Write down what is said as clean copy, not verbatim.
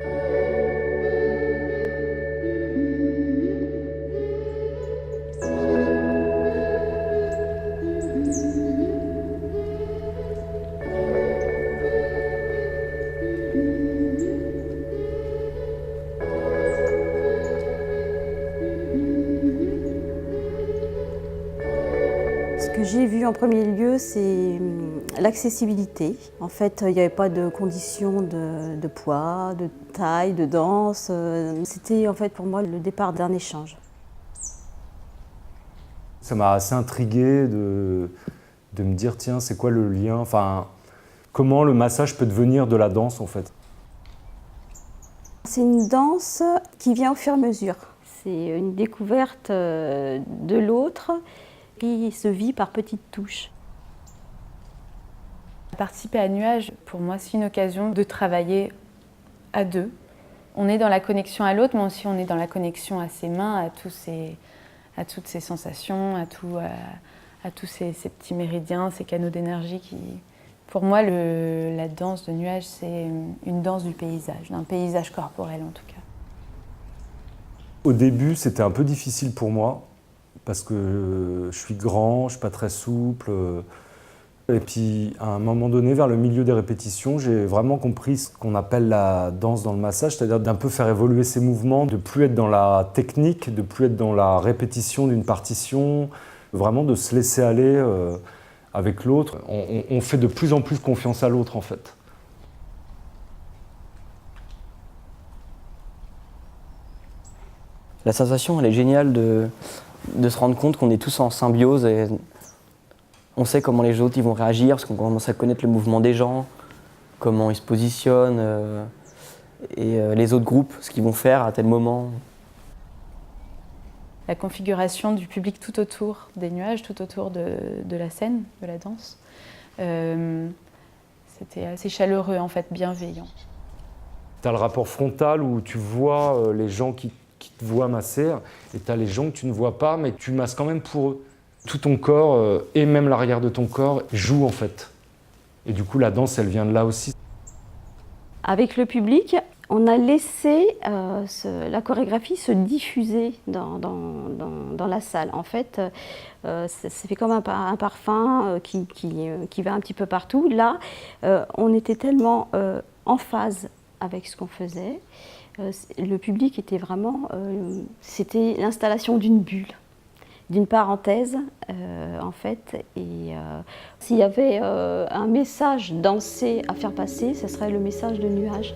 Ce que j'ai vu en premier lieu, c'est l'accessibilité. En fait, il n'y avait pas de conditions de poids, de taille, de danse. C'était en fait pour moi le départ d'un échange. Ça m'a assez intrigué de me dire, tiens, c'est quoi le lien, enfin, comment le massage peut devenir de la danse en fait. C'est une danse qui vient au fur et à mesure. C'est une découverte de l'autre qui se vit par petites touches. Participer à Nuages, pour moi, c'est une occasion de travailler à deux. On est dans la connexion à l'autre, mais aussi on est dans la connexion à ses mains, à toutes ces sensations, à tous ces petits méridiens, ces canaux d'énergie qui... Pour moi, la danse de Nuages, c'est une danse du paysage, d'un paysage corporel en tout cas. Au début, c'était un peu difficile pour moi, parce que je suis grand, je ne suis pas très souple. Et puis, à un moment donné, vers le milieu des répétitions, j'ai vraiment compris ce qu'on appelle la danse dans le massage, c'est-à-dire d'un peu faire évoluer ses mouvements, de ne plus être dans la technique, de ne plus être dans la répétition d'une partition, vraiment de se laisser aller avec l'autre. On fait de plus en plus confiance à l'autre, en fait. La sensation, elle est géniale de se rendre compte qu'on est tous en symbiose et on sait comment les autres ils vont réagir parce qu'on commence à connaître le mouvement des gens, comment ils se positionnent et les autres groupes, ce qu'ils vont faire à tel moment. La configuration du public tout autour des nuages, tout autour de la scène, de la danse, c'était assez chaleureux en fait, bienveillant. Tu as le rapport frontal où tu vois les gens qui te voient masser et tu as les gens que tu ne vois pas mais tu masses quand même pour eux. Tout ton corps et même l'arrière de ton corps joue en fait. Et du coup la danse elle vient de là aussi. Avec le public, on a laissé la chorégraphie se diffuser dans la salle. En fait, c'est fait comme un parfum qui va un petit peu partout. Là, on était tellement en phase avec ce qu'on faisait. Le public était vraiment... c'était l'installation d'une bulle, d'une parenthèse, en fait. Et s'il y avait un message dansé à faire passer, ce serait le message de Nuages.